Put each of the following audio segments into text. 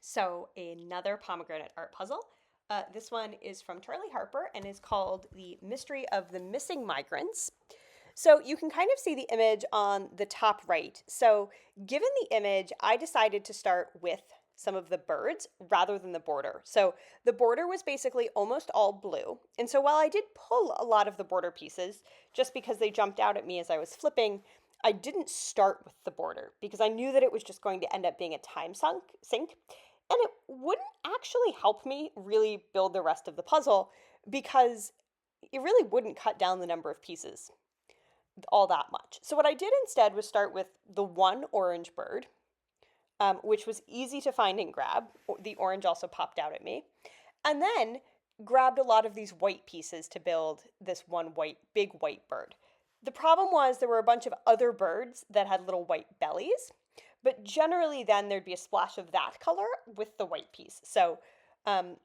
So another pomegranate art puzzle. This one is from Charlie Harper and is called The Mystery of the Missing Migrants. So you can kind of see the image on the top right. So given the image, I decided to start with some of the birds rather than the border. So the border was basically almost all blue. And so while I did pull a lot of the border pieces, just because they jumped out at me as I was flipping, I didn't start with the border because I knew that it was just going to end up being a time sink. And it wouldn't actually help me really build the rest of the puzzle because it really wouldn't cut down the number of pieces all that much. So what I did instead was start with the one orange bird, which was easy to find and grab. The orange also popped out at me. And then grabbed a lot of these white pieces to build this one big white bird. The problem was there were a bunch of other birds that had little white bellies, but generally then there'd be a splash of that color with the white piece. So, I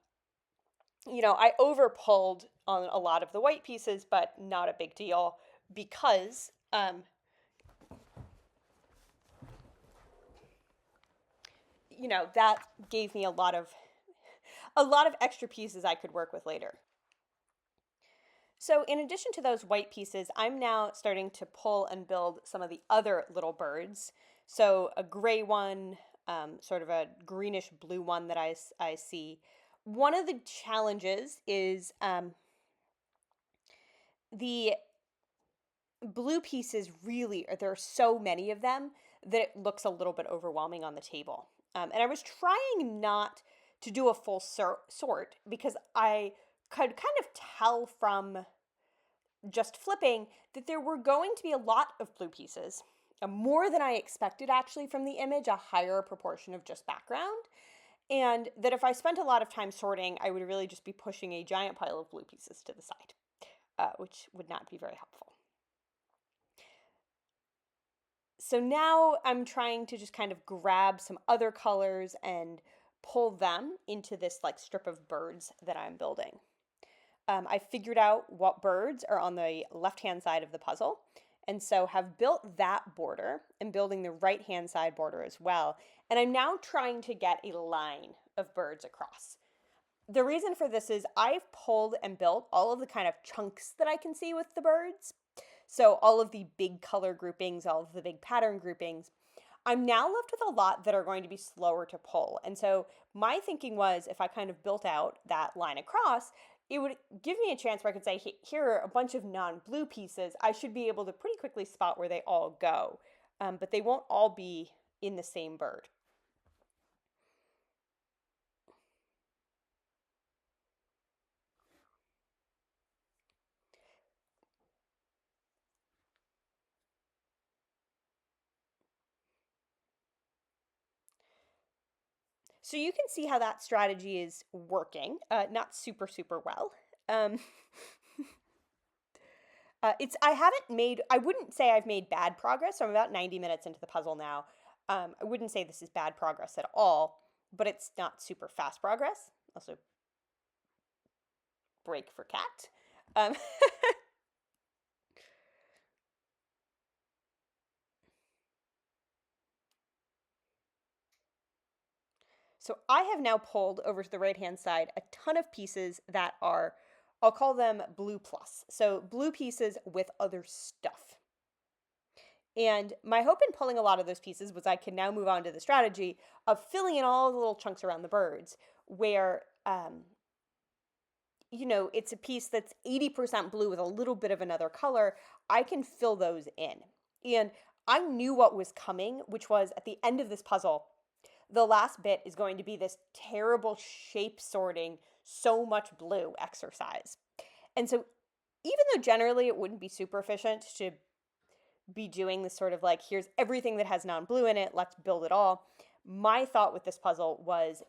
over pulled on a lot of the white pieces, but not a big deal because that gave me a lot of extra pieces I could work with later. So in addition to those white pieces, I'm now starting to pull and build some of the other little birds. So a gray one, sort of a greenish blue one that I see. One of the challenges is the blue pieces really, there are so many of them that it looks a little bit overwhelming on the table. And I was trying not to do a full sort because I could kind of tell from just flipping that there were going to be a lot of blue pieces, more than I expected actually from the image, a higher proportion of just background. And that if I spent a lot of time sorting, I would really just be pushing a giant pile of blue pieces to the side, which would not be very helpful. So now I'm trying to just kind of grab some other colors and pull them into this like strip of birds that I'm building. I figured out what birds are on the left-hand side of the puzzle, and so have built that border and building the right-hand side border as well. And I'm now trying to get a line of birds across. The reason for this is I've pulled and built all of the kind of chunks that I can see with the birds. So all of the big color groupings, all of the big pattern groupings. I'm now left with a lot that are going to be slower to pull. And so my thinking was if I kind of built out that line across, it would give me a chance where I could say, here are a bunch of non-blue pieces. I should be able to pretty quickly spot where they all go, but they won't all be in the same bird. So you can see how that strategy is working, not super, super well. Um, I wouldn't say I've made bad progress. So I'm about 90 minutes into the puzzle now. I wouldn't say this is bad progress at all, but it's not super fast progress. Also, break for cat. Um, so I have now pulled over to the right-hand side a ton of pieces that are, I'll call them blue plus. So blue pieces with other stuff. And my hope in pulling a lot of those pieces was I could now move on to the strategy of filling in all the little chunks around the birds where, it's a piece that's 80% blue with a little bit of another color. I can fill those in. And I knew what was coming, which was at the end of this puzzle, the last bit is going to be this terrible shape sorting, so much blue exercise. And so even though generally it wouldn't be super efficient to be doing this sort of like, here's everything that has non-blue in it, let's build it all. My thought with this puzzle was,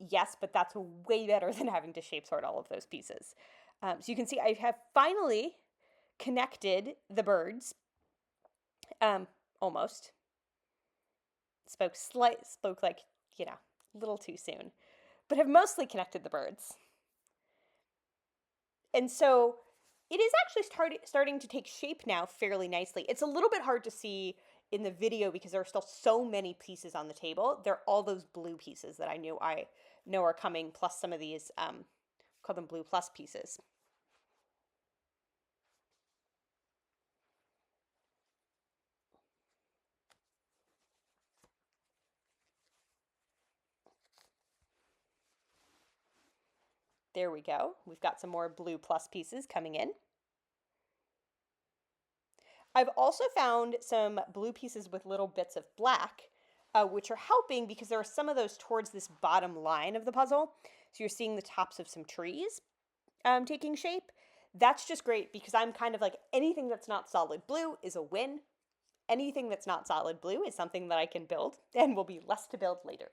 yes, but that's way better than having to shape sort all of those pieces. So you can see I have finally connected the birds, almost. Spoke like, a little too soon, but have mostly connected the birds. And so it is actually starting to take shape now fairly nicely. It's a little bit hard to see in the video, because there are still so many pieces on the table, they're all those blue pieces that I know are coming, plus some of these, call them blue plus pieces. There we go. We've got some more blue plus pieces coming in. I've also found some blue pieces with little bits of black, which are helping because there are some of those towards this bottom line of the puzzle. So you're seeing the tops of some trees taking shape. That's just great because I'm kind of like, anything that's not solid blue is a win. Anything that's not solid blue is something that I can build and will be less to build later.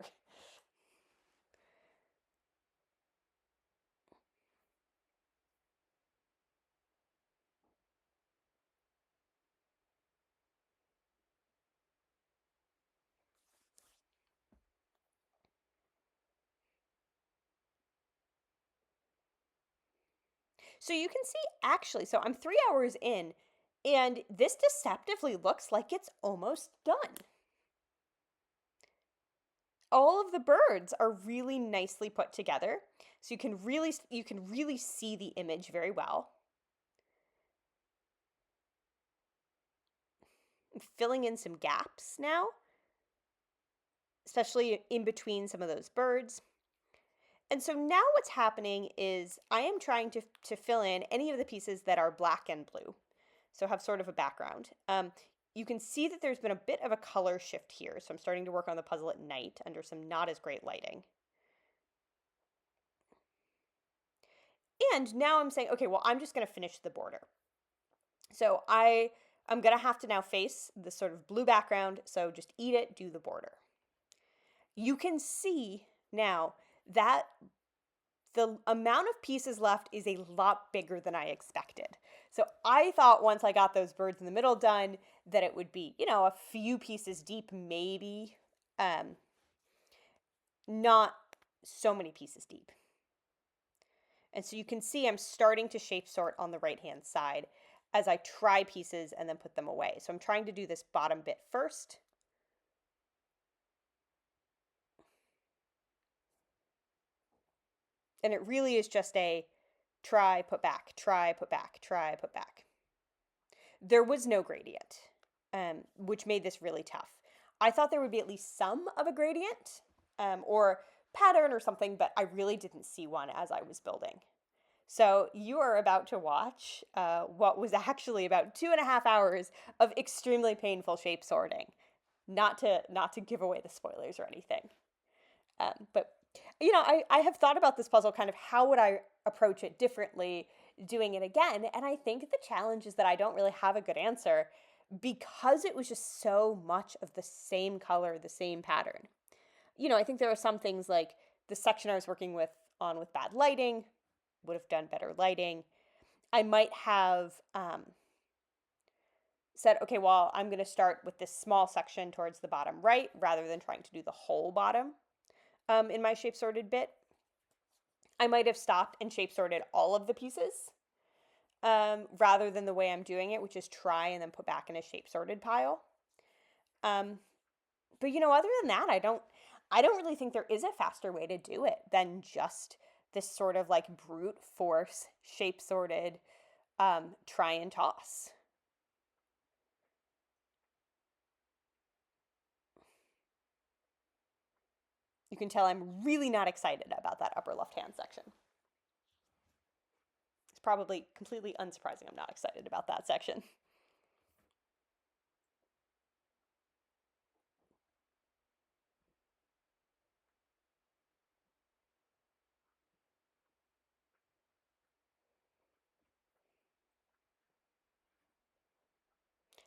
So you can see actually, so I'm 3 hours in, and this deceptively looks like it's almost done. All of the birds are really nicely put together. So you can really see the image very well. I'm filling in some gaps now, especially in between some of those birds. And so now what's happening is I am trying to fill in any of the pieces that are black and blue, so have sort of a background. You can see that there's been a bit of a color shift here, so I'm starting to work on the puzzle at night under some not as great lighting. And now I'm saying, okay, well, I'm just going to finish the border. So I'm going to have to now face the sort of blue background, so just eat it, do the border. You can see now that the amount of pieces left is a lot bigger than I expected. So I thought once I got those birds in the middle done that it would be, a few pieces deep, maybe, not so many pieces deep. And so you can see I'm starting to shape sort on the right-hand side as I try pieces and then put them away. So I'm trying to do this bottom bit first. And it really is just a try, put back, try, put back, try, put back. There was no gradient, which made this really tough. I thought there would be at least some of a gradient or pattern or something, but I really didn't see one as I was building. So you are about to watch what was actually about 2.5 hours of extremely painful shape sorting. Not to give away the spoilers or anything. But I have thought about this puzzle, kind of how would I approach it differently doing it again? And I think the challenge is that I don't really have a good answer because it was just so much of the same color, the same pattern. I think there are some things like the section I was working with bad lighting, would have done better lighting. I might have said, okay, well, I'm going to start with this small section towards the bottom right rather than trying to do the whole bottom in my shape sorted bit. I might have stopped and shape sorted all of the pieces rather than the way I'm doing it, which is try and then put back in a shape sorted pile. But other than that, I don't really think there is a faster way to do it than just this sort of like brute force shape sorted try and toss. You can tell I'm really not excited about that upper left-hand section. It's probably completely unsurprising I'm not excited about that section.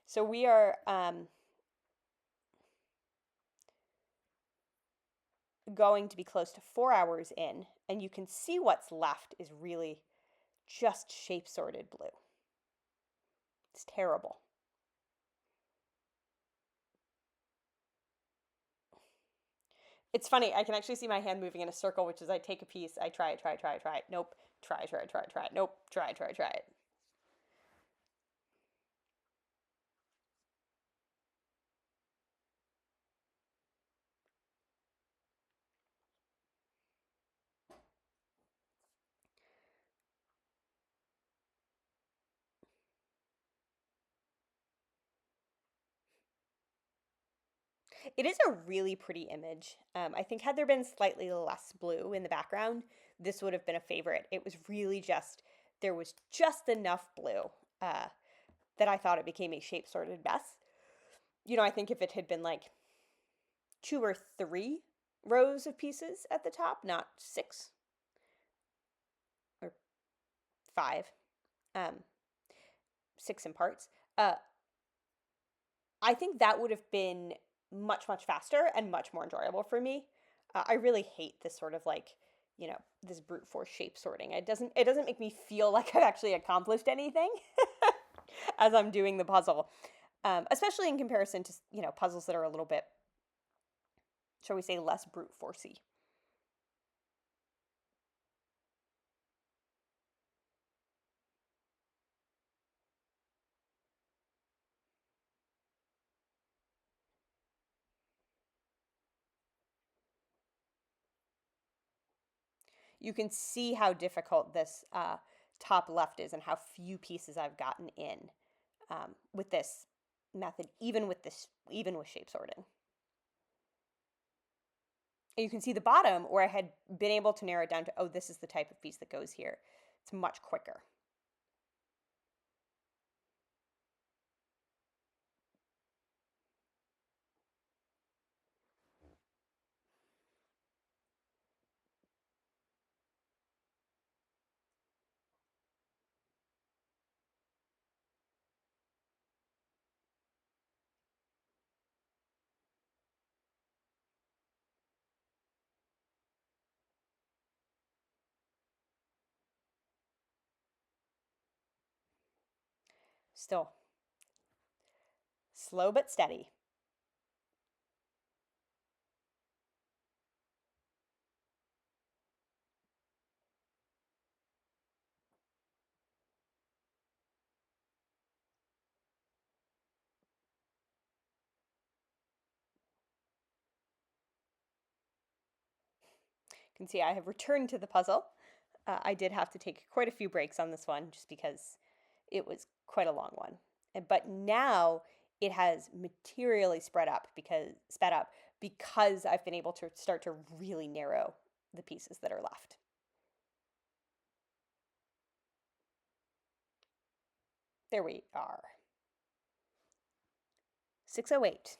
So we are going to be close to 4 hours in, and you can see what's left is really just shape sorted blue. It's terrible. It's funny, I can actually see my hand moving in a circle, which is I take a piece, I try it, nope, try it, nope, try it. It is a really pretty image. I think had there been slightly less blue in the background, this would have been a favorite. It was really just, there was just enough blue uh, that I thought it became a shape sorted mess. I think if it had been like two or three rows of pieces at the top, not six or five, um, six in parts, I think that would have been much, much faster and much more enjoyable for me. I really hate this sort of like, this brute force shape sorting. It doesn't make me feel like I've actually accomplished anything as I'm doing the puzzle. Especially in comparison to, puzzles that are a little bit, shall we say, less brute forcey. You can see how difficult this top left is and how few pieces I've gotten in with this method, even with shape sorting. And you can see the bottom where I had been able to narrow it down to, oh, this is the type of piece that goes here. It's much quicker. Still, slow but steady. You can see I have returned to the puzzle. I did have to take quite a few breaks on this one just because it was quite a long one. But now it has materially sped up because I've been able to start to really narrow the pieces that are left. There we are. 608.